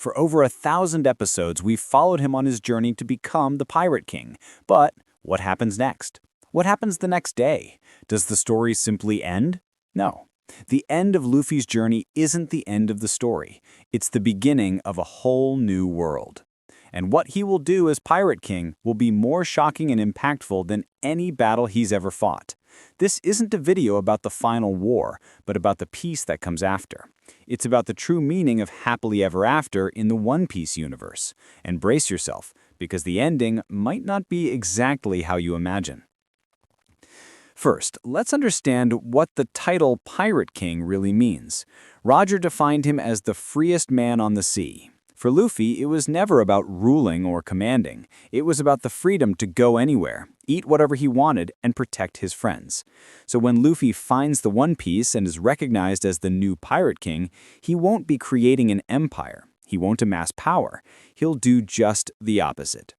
For over 1,000 episodes, we've followed him on his journey to become the Pirate King. But what happens next? What happens the next day? Does the story simply end? No. The end of Luffy's journey isn't the end of the story. It's the beginning of a whole new world. And what he will do as Pirate King will be more shocking and impactful than any battle he's ever fought. This isn't a video about the final war, but about the peace that comes after. It's about the true meaning of happily ever after in the One Piece universe. And brace yourself, because the ending might not be exactly how you imagine. First, let's understand what the title Pirate King really means. Roger defined him as the freest man on the sea. For Luffy, it was never about ruling or commanding. It was about the freedom to go anywhere, eat whatever he wanted, and protect his friends. So when Luffy finds the One Piece and is recognized as the new Pirate King, he won't be creating an empire. He won't amass power. He'll do just the opposite.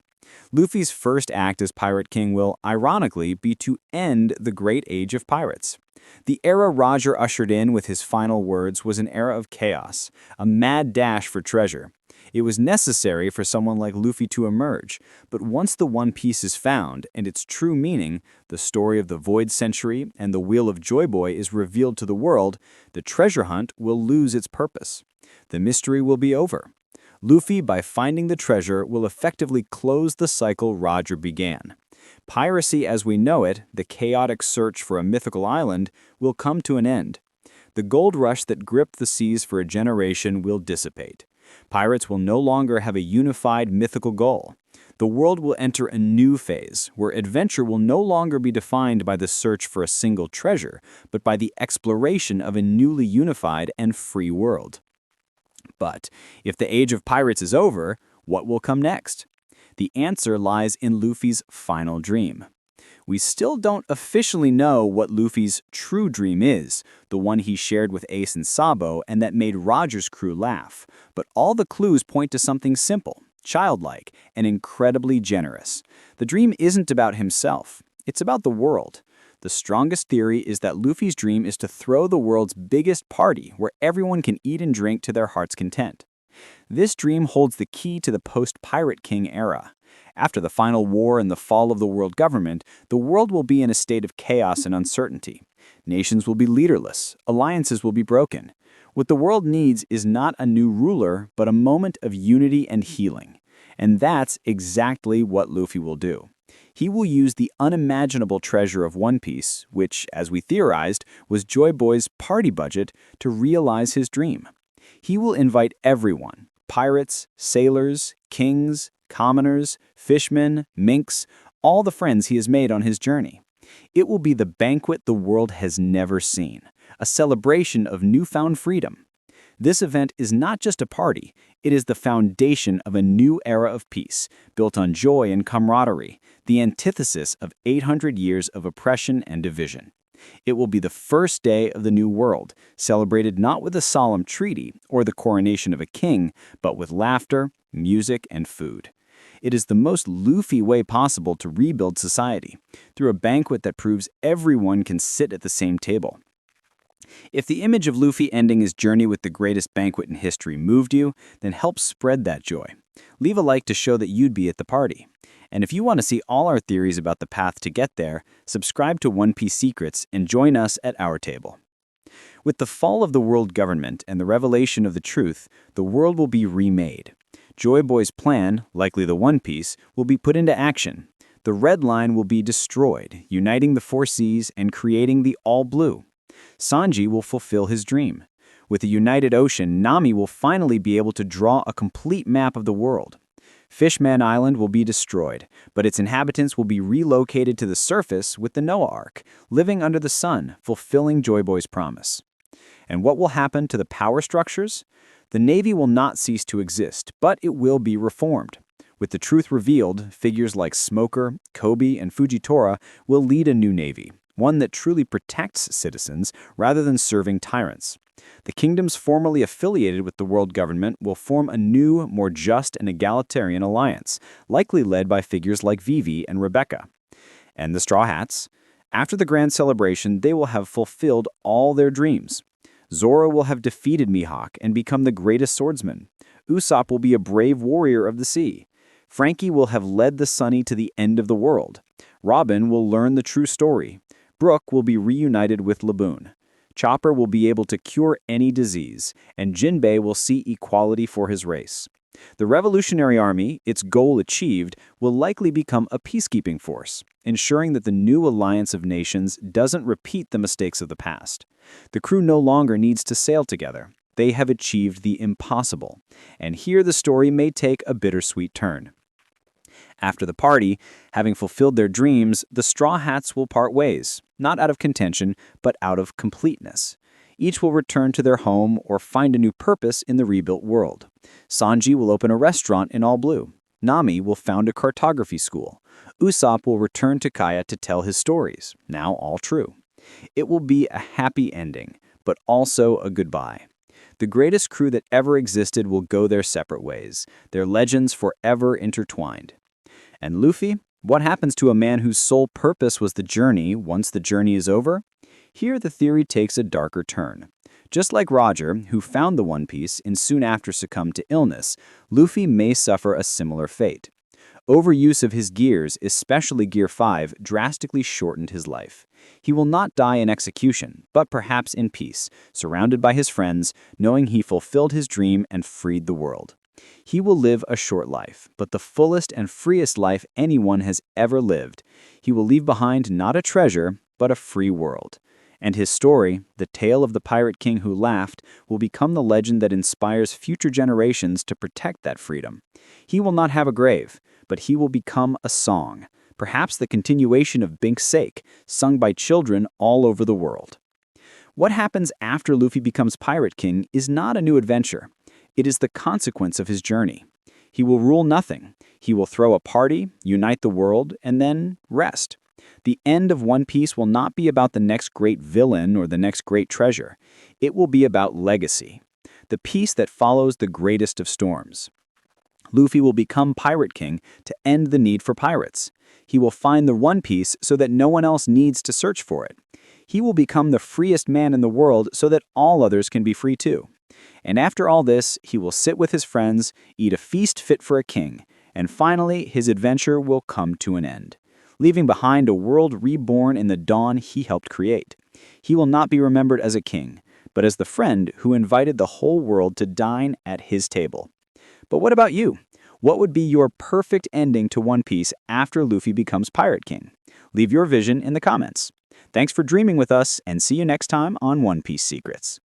Luffy's first act as Pirate King will, ironically, be to end the Great Age of Pirates. The era Roger ushered in with his final words was an era of chaos, a mad dash for treasure. It was necessary for someone like Luffy to emerge, but once the One Piece is found and its true meaning, the story of the Void Century and the Wheel of Joy Boy is revealed to the world, the treasure hunt will lose its purpose. The mystery will be over. Luffy, by finding the treasure, will effectively close the cycle Roger began. Piracy as we know it, the chaotic search for a mythical island, will come to an end. The gold rush that gripped the seas for a generation will dissipate. Pirates will no longer have a unified mythical goal. The world will enter a new phase, where adventure will no longer be defined by the search for a single treasure, but by the exploration of a newly unified and free world. But if the age of pirates is over, what will come next? The answer lies in Luffy's final dream. We still don't officially know what Luffy's true dream is, the one he shared with Ace and Sabo and that made Roger's crew laugh. But all the clues point to something simple, childlike, and incredibly generous. The dream isn't about himself. It's about the world. The strongest theory is that Luffy's dream is to throw the world's biggest party where everyone can eat and drink to their heart's content. This dream holds the key to the post-Pirate King era. After the final war and the fall of the world government, the world will be in a state of chaos and uncertainty. Nations will be leaderless. Alliances will be broken. What the world needs is not a new ruler, but a moment of unity and healing. And that's exactly what Luffy will do. He will use the unimaginable treasure of One Piece, which, as we theorized, was Joy Boy's party budget, to realize his dream. He will invite everyone, pirates, sailors, kings, commoners, fishmen, minks, all the friends he has made on his journey. It will be the banquet the world has never seen, a celebration of newfound freedom. This event is not just a party, it is the foundation of a new era of peace, built on joy and camaraderie, the antithesis of 800 years of oppression and division. It will be the first day of the new world, celebrated not with a solemn treaty or the coronation of a king, but with laughter, music, and food. It is the most Luffy way possible to rebuild society, through a banquet that proves everyone can sit at the same table. If the image of Luffy ending his journey with the greatest banquet in history moved you, then help spread that joy. Leave a like to show that you'd be at the party. And if you want to see all our theories about the path to get there, subscribe to One Piece Secrets and join us at our table. With the fall of the world government and the revelation of the truth, the world will be remade. Joy Boy's plan, likely the One Piece, will be put into action. The Red Line will be destroyed, uniting the four seas and creating the All Blue. Sanji will fulfill his dream. With a united ocean, Nami will finally be able to draw a complete map of the world. Fishman Island will be destroyed, but its inhabitants will be relocated to the surface with the Noah Ark, living under the sun, fulfilling Joy Boy's promise. And what will happen to the power structures? The Navy will not cease to exist, but it will be reformed. With the truth revealed, figures like Smoker, Kobe, and Fujitora will lead a new Navy, one that truly protects citizens rather than serving tyrants. The kingdoms formerly affiliated with the world government will form a new, more just and egalitarian alliance, likely led by figures like Vivi and Rebecca. And the Straw Hats? After the grand celebration, they will have fulfilled all their dreams. Zoro will have defeated Mihawk and become the greatest swordsman. Usopp will be a brave warrior of the sea. Frankie will have led the Sunny to the end of the world. Robin will learn the true story. Brook will be reunited with Laboon. Chopper will be able to cure any disease, and Jinbei will see equality for his race. The Revolutionary Army, its goal achieved, will likely become a peacekeeping force, ensuring that the new alliance of nations doesn't repeat the mistakes of the past. The crew no longer needs to sail together. They have achieved the impossible, and here the story may take a bittersweet turn. After the party, having fulfilled their dreams, the Straw Hats will part ways, not out of contention, but out of completeness. Each will return to their home or find a new purpose in the rebuilt world. Sanji will open a restaurant in all blue. Nami will found a cartography school. Usopp will return to Kaya to tell his stories, now all true. It will be a happy ending, but also a goodbye. The greatest crew that ever existed will go their separate ways, their legends forever intertwined. And Luffy? What happens to a man whose sole purpose was the journey once the journey is over? Here the theory takes a darker turn. Just like Roger, who found the One Piece and soon after succumbed to illness, Luffy may suffer a similar fate. Overuse of his gears, especially Gear 5, drastically shortened his life. He will not die in execution, but perhaps in peace, surrounded by his friends, knowing he fulfilled his dream and freed the world. He will live a short life, but the fullest and freest life anyone has ever lived. He will leave behind not a treasure, but a free world. And his story, the tale of the Pirate King who laughed, will become the legend that inspires future generations to protect that freedom. He will not have a grave, but he will become a song, perhaps the continuation of Bink's Sake, sung by children all over the world. What happens after Luffy becomes Pirate King is not a new adventure. It is the consequence of his journey. He will rule nothing. He will throw a party, unite the world, and then rest. The end of One Piece will not be about the next great villain or the next great treasure. It will be about legacy, the peace that follows the greatest of storms. Luffy will become Pirate King to end the need for pirates. He will find the One Piece so that no one else needs to search for it. He will become the freest man in the world so that all others can be free too. And after all this, he will sit with his friends, eat a feast fit for a king, and finally his adventure will come to an end, leaving behind a world reborn in the dawn he helped create. He will not be remembered as a king, but as the friend who invited the whole world to dine at his table. But what about you? What would be your perfect ending to One Piece after Luffy becomes Pirate King? Leave your vision in the comments. Thanks for dreaming with us, and see you next time on One Piece Secrets.